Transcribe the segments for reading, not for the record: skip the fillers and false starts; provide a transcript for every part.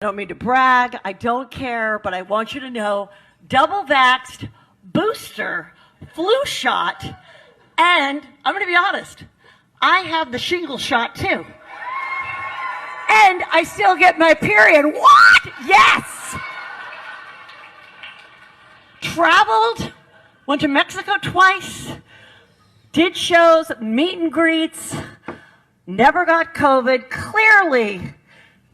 I don't mean to brag, I don't care, but I want you to know, double vaxxed, booster, flu shot, and I'm going to be honest, I have the shingle shot too. And I still get my period. What? Yes! Traveled, went to Mexico twice, did shows, meet and greets, never got COVID. Clearly,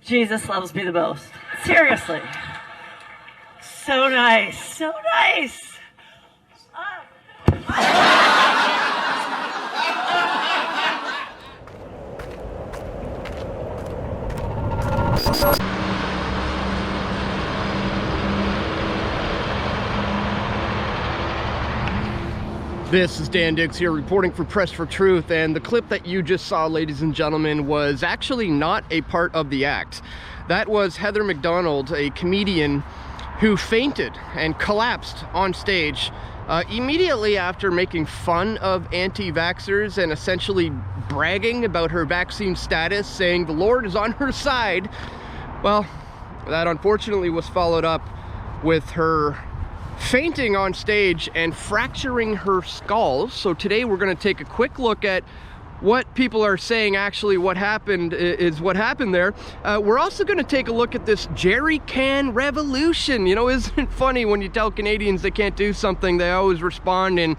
Jesus loves me the most. Seriously. So nice. So nice. This is Dan Dicks here reporting for Press for Truth, and the clip that you just saw, ladies and gentlemen, was actually not a part of the act. That was Heather McDonald, a comedian who fainted and collapsed on stage immediately after making fun of anti-vaxxers and essentially bragging about her vaccine status, saying the Lord is on her side. Well, that unfortunately was followed up with her fainting on stage and fracturing her skull. So today we're going to take a quick look at what people are saying actually what happened there. We're also going to take a look at this jerry can revolution. You know, isn't it funny when you tell Canadians they can't do something, they always respond in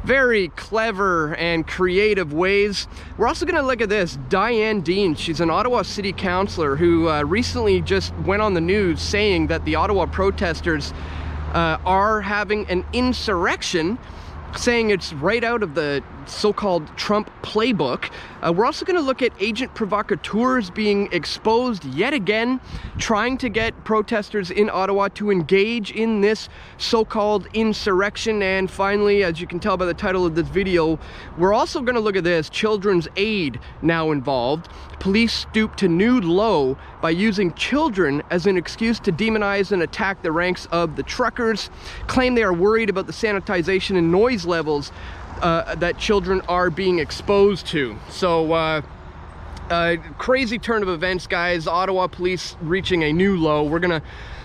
very clever and creative ways. We're also going to look at this. Diane Dean, she's an Ottawa City Councillor who recently just went on the news saying that the Ottawa protesters are having an insurrection, saying it's right out of the so-called Trump playbook. We're also going to look at agent provocateurs being exposed yet again, trying to get protesters in Ottawa to engage in this so-called insurrection. And finally, as you can tell by the title of this video, we're also going to look at this. Children's aid now involved. Police stoop to new low by using children as an excuse to demonize and attack the ranks of the truckers. Claim they are worried about the sanitization and noise levels that children are being exposed to. So crazy turn of events, guys. Ottawa Police reaching a new low. We're gonna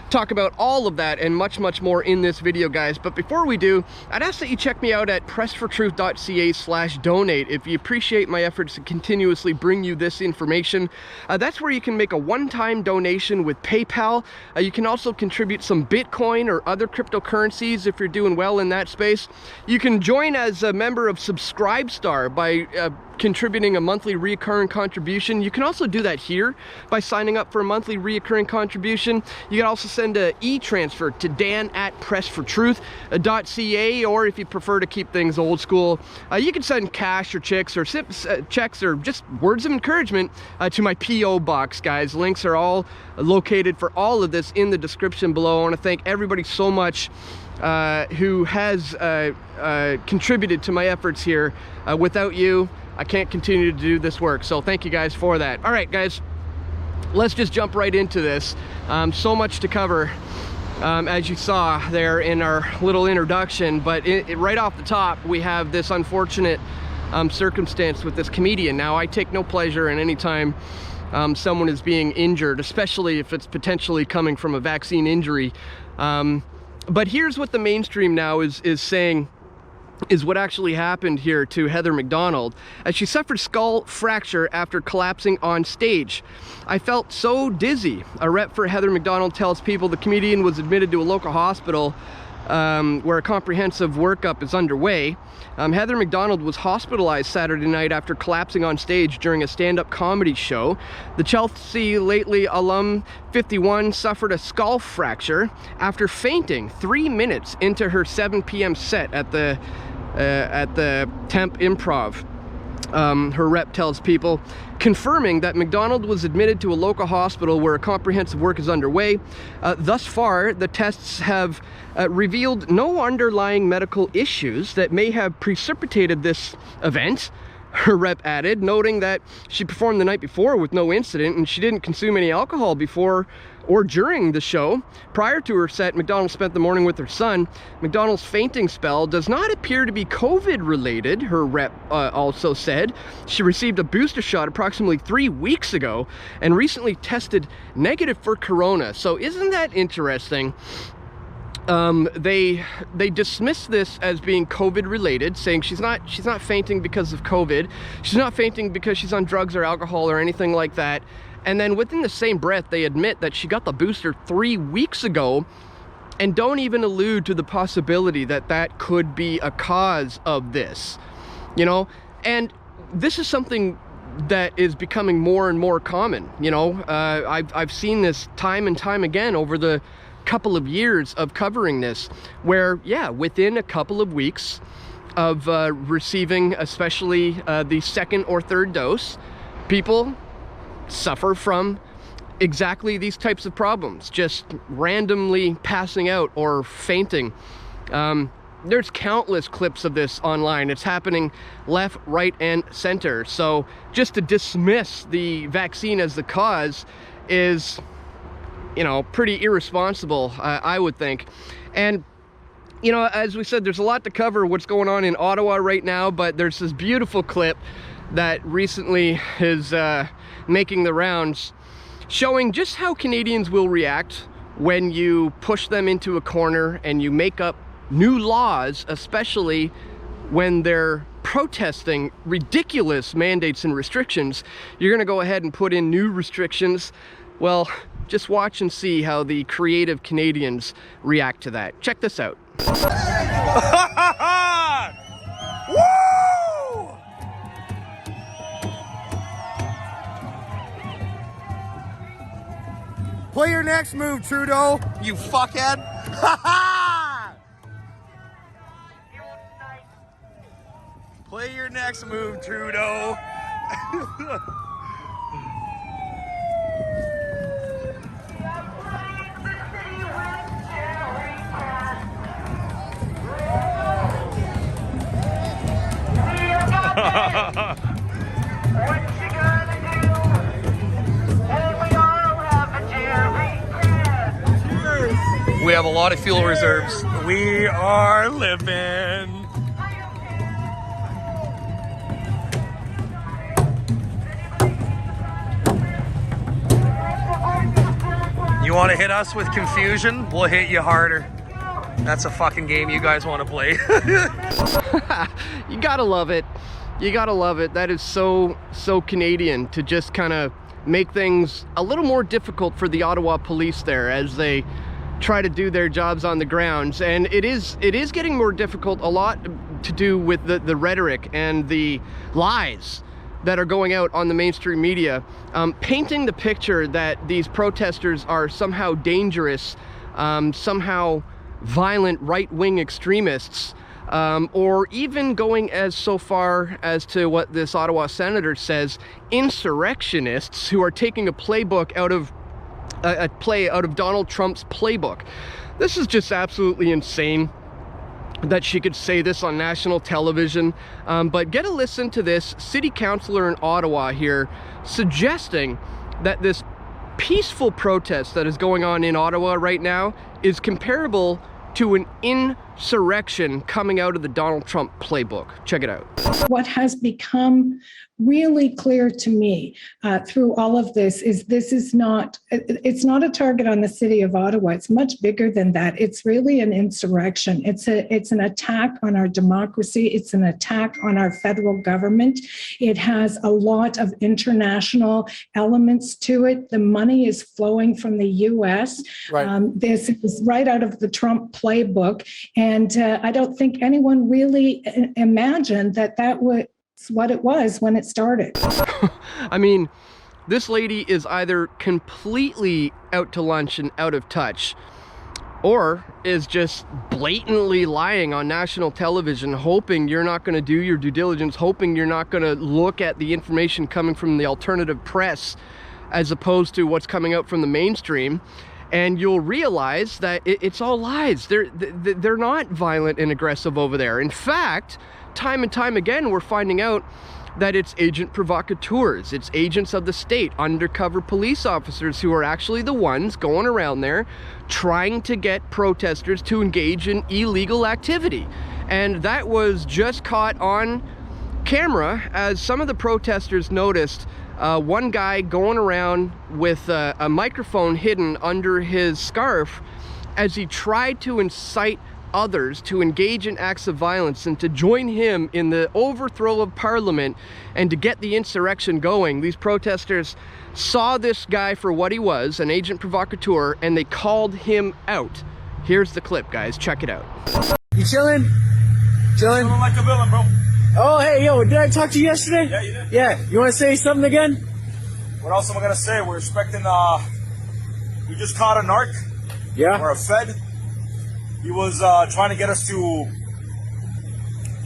talk about all of that and much more in this video, guys. But before we do, I'd ask that you check me out at pressfortruth.ca/donate if you appreciate my efforts to continuously bring you this information. That's where you can make a one-time donation with PayPal. You can also contribute some Bitcoin or other cryptocurrencies if you're doing well in that space. You can join as a member of Subscribestar by contributing a monthly recurring contribution. You can also do that here by signing up for a monthly recurring contribution. You can also send an e-transfer to dan@pressfortruth.ca, or if you prefer to keep things old school, you can send cash or checks or just words of encouragement to my P.O. box, guys. Links are all located for all of this in the description below. I want to thank everybody so much who has contributed to my efforts here. Without you, I can't continue to do this work, so thank you guys for that. All right, guys, let's just jump right into this. So much to cover, as you saw there in our little introduction, but right off the top, we have this unfortunate circumstance with this comedian. Now, I take no pleasure in any time someone is being injured, especially if it's potentially coming from a vaccine injury. But here's what the mainstream now is saying is what actually happened here to Heather McDonald, as she suffered skull fracture after collapsing on stage. I felt so dizzy. A rep for Heather McDonald tells people the comedian was admitted to a local hospital where a comprehensive workup is underway. Heather McDonald was hospitalized Saturday night after collapsing on stage during a stand-up comedy show. The Chelsea Lately alum 51 suffered a skull fracture after fainting 3 minutes into her 7 p.m. set at the Temp Improv. Her rep tells people, confirming that McDonald was admitted to a local hospital where a comprehensive work is underway. Thus far, the tests have revealed no underlying medical issues that may have precipitated this event. her rep added, noting that she performed the night before with no incident and she didn't consume any alcohol before or during the show. Prior to her set, McDonald spent the morning with her son. McDonald's fainting spell does not appear to be COVID related, her rep also said. She received a booster shot approximately 3 weeks ago and recently tested negative for corona. So isn't that interesting? They dismiss this as being COVID related, saying she's not fainting because of COVID. She's not fainting because she's on drugs or alcohol or anything like that. And then within the same breath, they admit that she got the booster 3 weeks ago and don't even allude to the possibility that that could be a cause of this, you know? And this is something that is becoming more and more common, you know? I've seen this time and time again over the couple of years of covering this, where, yeah, within a couple of weeks of receiving especially the second or third dose, people suffer from exactly these types of problems, just randomly passing out or fainting. There's countless clips of this online. It's happening left, right, and center. So just to dismiss the vaccine as the cause is, you know, pretty irresponsible, I would think. And, you know, as we said, there's a lot to cover what's going on in Ottawa right now, but there's this beautiful clip that recently is making the rounds, showing just how Canadians will react when you push them into a corner and you make up new laws, especially when they're protesting ridiculous mandates and restrictions. You're gonna go ahead and put in new restrictions. Well, just watch and see how the creative Canadians react to that. Check this out. Woo! Play your next move, Trudeau. You fuckhead. Play your next move, Trudeau. We have a lot of fuel reserves. We are living. You want to hit us with confusion? We'll hit you harder. That's a fucking game you guys want to play. You gotta love it. You gotta love it. That is so Canadian, to just kind of make things a little more difficult for the Ottawa Police there as they try to do their jobs on the grounds. And it is getting more difficult, a lot to do with the rhetoric and the lies that are going out on the mainstream media, painting the picture that these protesters are somehow dangerous, somehow violent right-wing extremists, or even going as so far as to what this Ottawa senator says, insurrectionists who are taking a playbook out of Donald Trump's playbook. This is just absolutely insane that she could say this on national television. But get a listen to this city councillor in Ottawa here suggesting that this peaceful protest that is going on in Ottawa right now is comparable to an insurrection coming out of the Donald Trump playbook. Check it out. What has become really clear to me through all of this is it's not a target on the city of Ottawa. It's much bigger than that. It's really an insurrection. It's an attack on our democracy. It's an attack on our federal government. It has a lot of international elements to it. The money is flowing from the US. Right. This is right out of the Trump playbook. And I don't think anyone really imagined that was what it was when it started. I mean, this lady is either completely out to lunch and out of touch, or is just blatantly lying on national television, hoping you're not going to do your due diligence, hoping you're not going to look at the information coming from the alternative press as opposed to what's coming out from the mainstream. And you'll realize that it's all lies. They're not violent and aggressive over there. In fact, time and time again, we're finding out that it's agent provocateurs. It's agents of the state, undercover police officers who are actually the ones going around there trying to get protesters to engage in illegal activity. And that was just caught on camera as some of the protesters noticed one guy going around with a microphone hidden under his scarf as he tried to incite others to engage in acts of violence and to join him in the overthrow of Parliament and to get the insurrection going. These protesters saw this guy for what he was, an agent provocateur, and they called him out. Here's the clip, guys. Check it out. You chilling? Chilling? Feeling like a villain, bro. Oh, hey, yo, did I talk to you yesterday? Yeah, you did. Yeah, you want to say something again? What else am I gonna say? We're expecting, we just caught a narc, Yeah? or a Fed. He was trying to get us to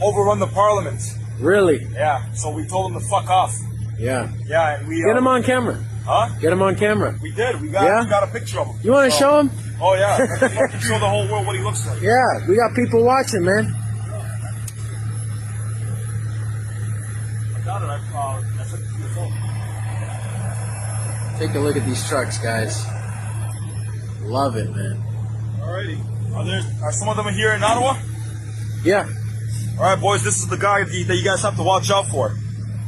overrun the Parliament. Really? Yeah, so we told him to fuck off. Yeah. Yeah, and we... Get him on camera. Huh? Get him on camera. We did. We Yeah? got a picture of him. You want to show him? Oh, yeah. Let me fucking show the whole world what he looks like. Yeah, we got people watching, man. I got it. I sent it to your phone. Take a look at these trucks, guys. Love it, man. Alrighty. Are some of them here in Ottawa? Yeah. Alright, boys, this is the guy that you guys have to watch out for.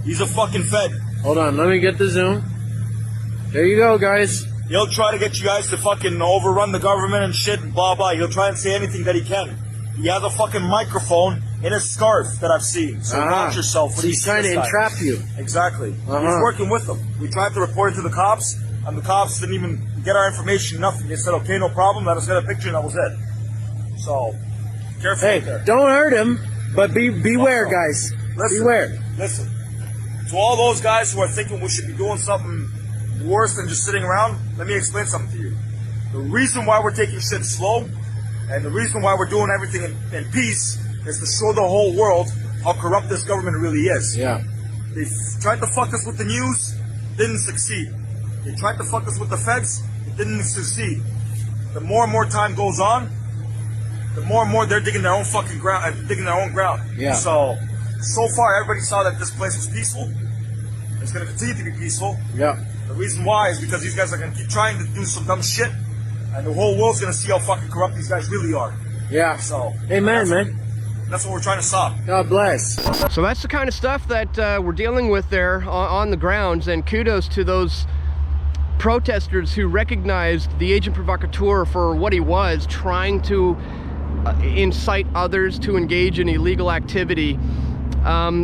He's a fucking Fed. Hold on, let me get the zoom. There you go, guys. He'll try to get you guys to fucking overrun the government and shit and blah blah. He'll try and say anything that he can. He has a fucking microphone in his scarf that I've seen. So watch yourself. So he's trying to entrap you. Exactly. He's working with them. We tried to report it to the cops, and the cops didn't even get our information, nothing. They said, okay, no problem, let us get a picture, and that was it. So, careful Hey, out there. don't hurt him, but beware, guys. Listen, Beware. Listen. To all those guys who are thinking we should be doing something worse than just sitting around, let me explain something to you. The reason why we're taking shit slow, and the reason why we're doing everything in peace, is to show the whole world how corrupt this government really is. Yeah. They tried to fuck us with the news, didn't succeed. They tried to fuck us with the feds, it didn't succeed. The more and more time goes on, the more and more they're digging their own fucking ground, digging their own ground. Yeah. So far everybody saw that this place was peaceful. It's going to continue to be peaceful. Yeah. The reason why is because these guys are going to keep trying to do some dumb shit, and the whole world's going to see how fucking corrupt these guys really are. Yeah. So, Amen, man. That's what we're trying to stop. God bless. So that's the kind of stuff that we're dealing with there on the grounds, and kudos to those protesters who recognized the agent provocateur for what he was, trying to incite others to engage in illegal activity.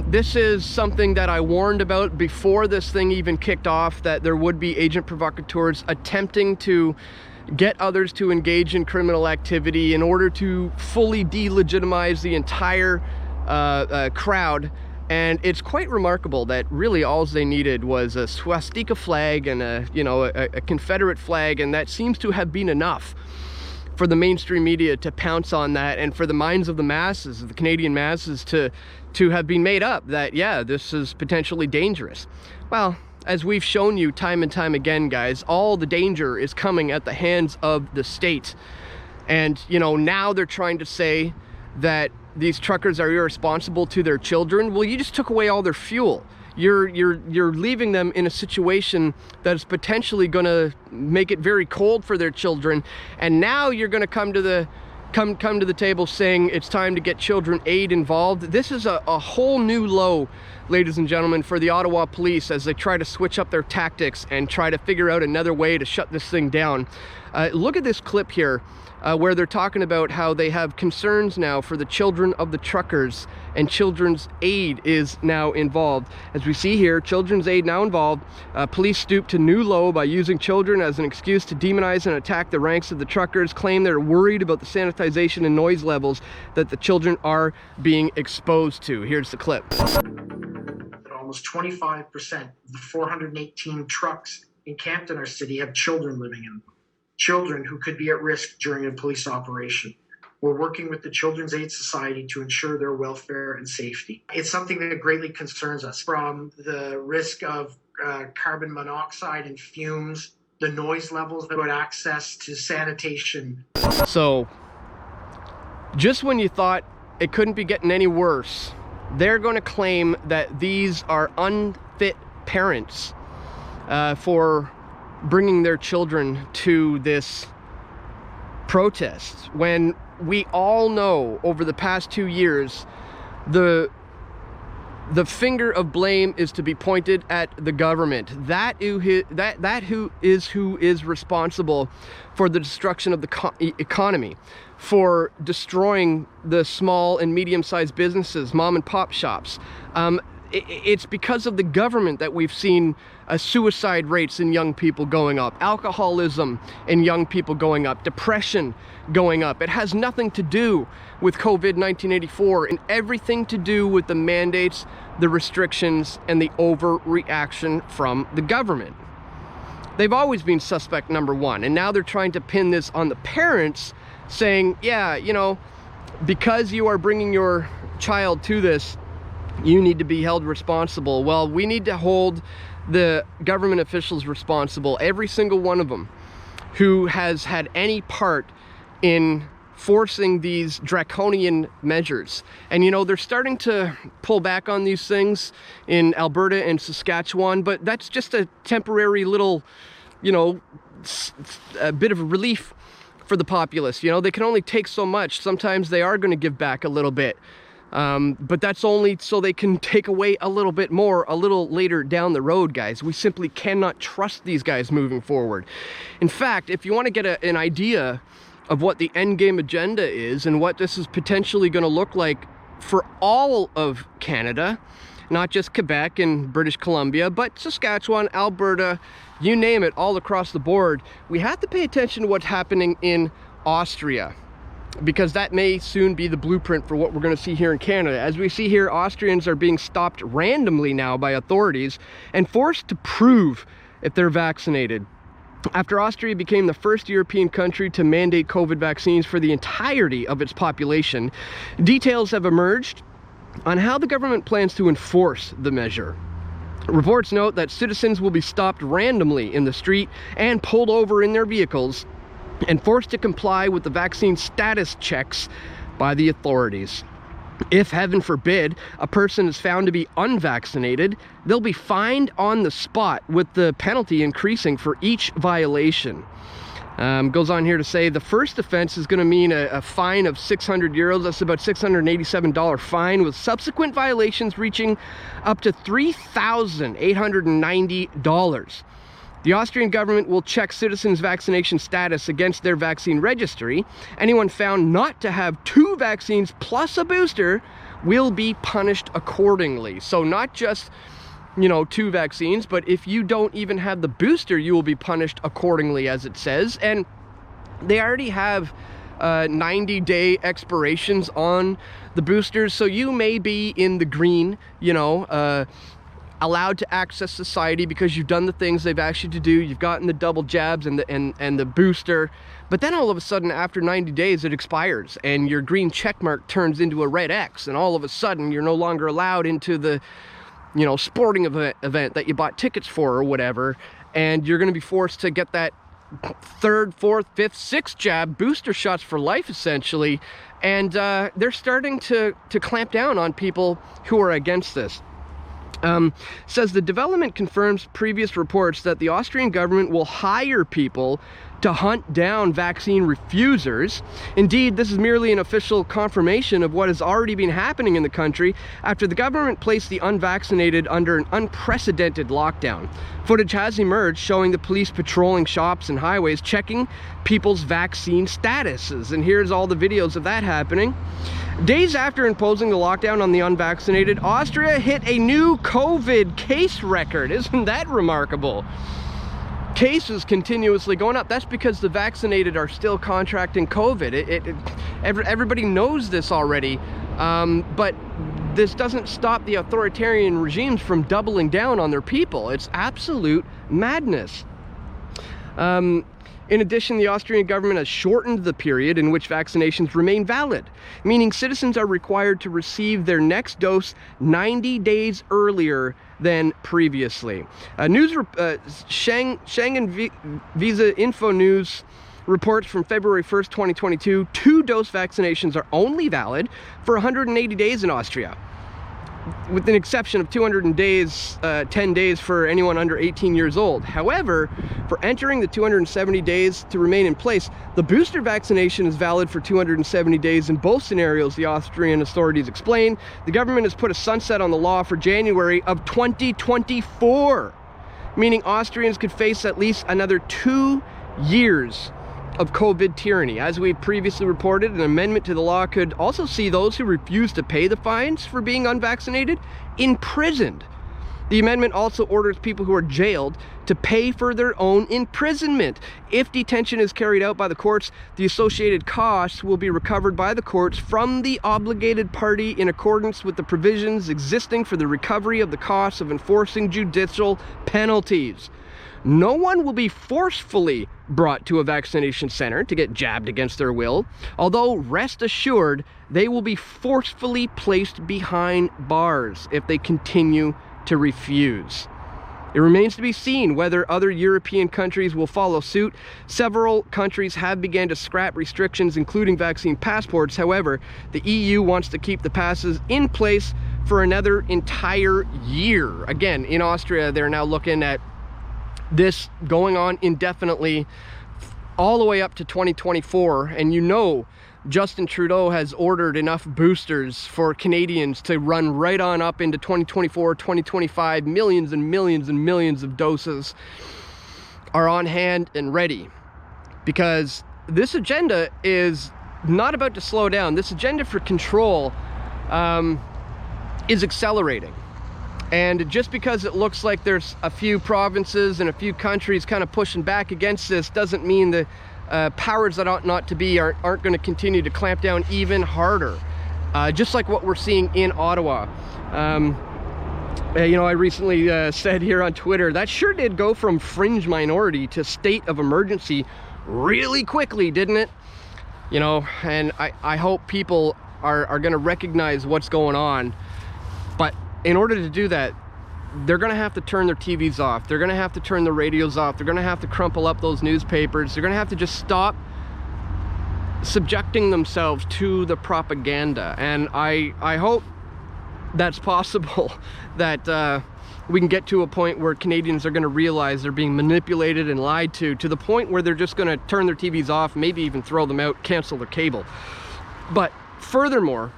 This is something that I warned about before this thing even kicked off, that there would be agent provocateurs attempting to get others to engage in criminal activity in order to fully delegitimize the entire crowd. And it's quite remarkable that really all they needed was a swastika flag and a Confederate flag, and that seems to have been enough for the mainstream media to pounce on that, and for the minds of the masses, the Canadian masses, to have been made up that, yeah, this is potentially dangerous. Well, as we've shown you time and time again, guys, all the danger is coming at the hands of the state. And, you know, now they're trying to say that these truckers are irresponsible to their children. Well, you just took away all their fuel. You're leaving them in a situation that is potentially going to make it very cold for their children, and now you're going to come to the table saying it's time to get children aid involved. This is a whole new low, ladies and gentlemen, for the Ottawa Police as they try to switch up their tactics and try to figure out another way to shut this thing down. Look at this clip here where they're talking about how they have concerns now for the children of the truckers, and children's aid is now involved. As we see here, children's aid now involved. Police stoop to new low by using children as an excuse to demonize and attack the ranks of the truckers, claim they're worried about the sanitization and noise levels that the children are being exposed to. Here's the clip. Almost 25% of the 418 trucks encamped in our city have children living in them. Children who could be at risk during a police operation. We're working with the Children's Aid Society to ensure their welfare and safety. It's something that greatly concerns us, from the risk of carbon monoxide and fumes, the noise levels that would access to sanitation. So, just when you thought it couldn't be getting any worse, they're going to claim that these are unfit parents for bringing their children to this protest, when we all know over the past 2 years the finger of blame is to be pointed at the government. That who is responsible for the destruction of the economy, for destroying the small and medium-sized businesses, mom and pop shops. It's because of the government that we've seen suicide rates in young people going up, alcoholism in young people going up, depression going up. It has nothing to do with COVID-1984 and everything to do with the mandates, the restrictions, and the overreaction from the government. They've always been suspect number one, and now they're trying to pin this on the parents, saying, yeah, you know, because you are bringing your child to this, you need to be held responsible. Well, we need to hold the government officials responsible, every single one of them who has had any part in forcing these draconian measures. And you know, they're starting to pull back on these things in Alberta and Saskatchewan, but that's just a temporary little, you know, a bit of a relief for the populace. You know, they can only take so much. Sometimes they are going to give back a little bit. But that's only so they can take away a little bit more a little later down the road, guys. We simply cannot trust these guys moving forward. In fact, if you want to get an idea of what the endgame agenda is and what this is potentially going to look like for all of Canada, not just Quebec and British Columbia, but Saskatchewan, Alberta, you name it, all across the board, we have to pay attention to what's happening in Austria, because that may soon be the blueprint for what we're going to see here in Canada. As we see here, Austrians are being stopped randomly now by authorities and forced to prove if they're vaccinated. After Austria became the first European country to mandate COVID vaccines for the entirety of its population, details have emerged on how the government plans to enforce the measure. Reports note that citizens will be stopped randomly in the street and pulled over in their vehicles and forced to comply with the vaccine status checks by the authorities. If, heaven forbid, a person is found to be unvaccinated, they'll be fined on the spot, with the penalty increasing for each violation. Goes on here to say the first offense is going to mean a fine of 600 euros. That's about $687 fine, with subsequent violations reaching up to $3,890. The Austrian government will check citizens' vaccination status against their vaccine registry. Anyone found not to have 2 vaccines plus a booster will be punished accordingly. So not just, you know, 2 vaccines, but if you don't even have the booster, you will be punished accordingly, as it says. And they already have 90-day expirations on the boosters, so you may be in the green, you know, allowed to access society because you've done the things they've asked you to do. You've gotten the double jabs and the booster, but then all of a sudden after 90 days it expires and your green check mark turns into a red X, and all of a sudden you're no longer allowed into the, you know, sporting event that you bought tickets for or whatever, and you're going to be forced to get that 3rd, 4th, 5th, 6th jab, booster shots for life essentially. And they're starting to clamp down on people who are against this. Says the development confirms previous reports that the Austrian government will hire people to hunt down vaccine refusers. Indeed, this is merely an official confirmation of what has already been happening in the country after the government placed the unvaccinated under an unprecedented lockdown. Footage has emerged showing the police patrolling shops and highways, checking people's vaccine statuses. And here's all the videos of that happening. Days after imposing the lockdown on the unvaccinated, Austria hit a new COVID case record. Isn't that remarkable? Cases continuously going up. That's because the vaccinated are still contracting COVID. Everybody knows this already, but this doesn't stop the authoritarian regimes from doubling down on their people. It's absolute madness. In addition, the Austrian government has shortened the period in which vaccinations remain valid, meaning citizens are required to receive their next dose 90 days earlier than previously. Schengen Visa Info News reports from February 1st, 2022, 2-dose vaccinations are only valid for 180 days in Austria. with an exception of 10 days for anyone under 18 years old. However, for entering the 270 days to remain in place, the booster vaccination is valid for 270 days in both scenarios, the Austrian authorities explain. The government has put a sunset on the law for January of 2024, meaning Austrians could face at least another 2 years of COVID tyranny. As we previously reported, an amendment to the law could also see those who refuse to pay the fines for being unvaccinated imprisoned. The amendment also orders people who are jailed to pay for their own imprisonment. If detention is carried out by the courts, the associated costs will be recovered by the courts from the obligated party in accordance with the provisions existing for the recovery of the costs of enforcing judicial penalties. No one will be forcefully brought to a vaccination center to get jabbed against their will, although rest assured they will be forcefully placed behind bars if they continue to refuse. It remains to be seen whether other European countries will follow suit. Several countries have begun to scrap restrictions, including vaccine passports. However, the EU wants to keep the passes in place for another entire year. Again, in Austria, they're now looking at this going on indefinitely all the way up to 2024, and you know Justin Trudeau has ordered enough boosters for Canadians to run right on up into 2024, 2025. Millions and millions and millions of doses are on hand and ready, because this agenda is not about to slow down. This agenda for control is accelerating. And just because it looks like there's a few provinces and a few countries kind of pushing back against this doesn't mean the powers that ought not to be aren't going to continue to clamp down even harder. Just like what we're seeing in Ottawa. You know, I recently said here on Twitter, that sure did go from fringe minority to state of emergency really quickly, didn't it? You know, and I hope people are going to recognize what's going on. But in order to do that, they're going to have to turn their TVs off. They're going to have to turn the radios off. They're going to have to crumple up those newspapers. They're going to have to just stop subjecting themselves to the propaganda. And I hope that's possible, that we can get to a point where Canadians are going to realize they're being manipulated and lied to the point where they're just going to turn their TVs off, maybe even throw them out, cancel their cable. But furthermore,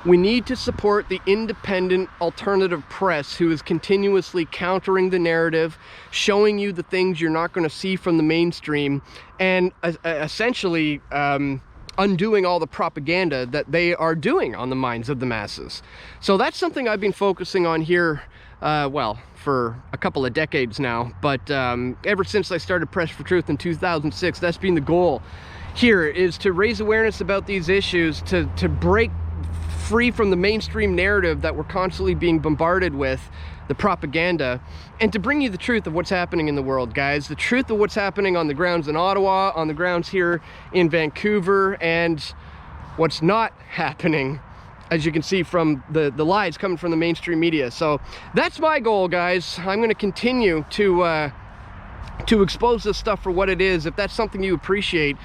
we need to support the independent alternative press who is continuously countering the narrative, showing you the things you're not going to see from the mainstream, and essentially undoing all the propaganda that they are doing on the minds of the masses. So that's something I've been focusing on here, well, for a couple of decades now, but ever since I started Press for Truth in 2006, that's been the goal here, is to raise awareness about these issues, to break free from the mainstream narrative that we're constantly being bombarded with, the propaganda, and to bring you the truth of what's happening in the world, guys. The truth of what's happening on the grounds in Ottawa, on the grounds here in Vancouver, and what's not happening, as you can see from the lies coming from the mainstream media. So that's my goal, guys. I'm going to continue to expose this stuff for what it is. If that's something you appreciate,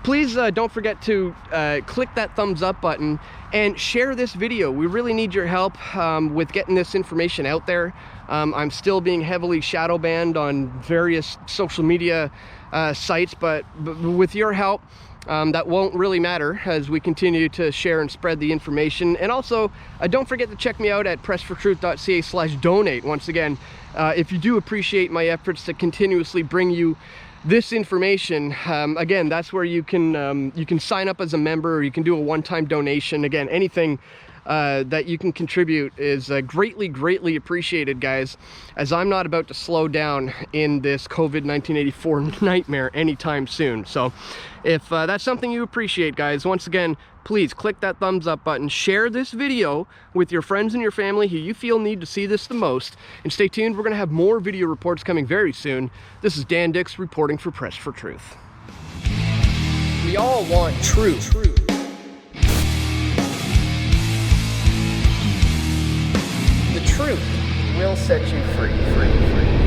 please don't forget to click that thumbs up button and share this video. We really need your help with getting this information out there. I'm still being heavily shadow banned on various social media sites, but with your help, that won't really matter as we continue to share and spread the information. And also, don't forget to check me out at pressfortruth.ca/donate. Once again, if you do appreciate my efforts to continuously bring you this information, again, that's where you can sign up as a member, or you can do a one-time donation. Again, anything that you can contribute is greatly appreciated, guys, as I'm not about to slow down in this COVID-1984 nightmare anytime soon. So if that's something you appreciate, guys, once again, please click that thumbs up button, share this video with your friends and your family who you feel need to see this the most, and stay tuned. We're going to have more video reports coming very soon. This is Dan Dicks reporting for Press for Truth. We all want truth. The truth will set you free.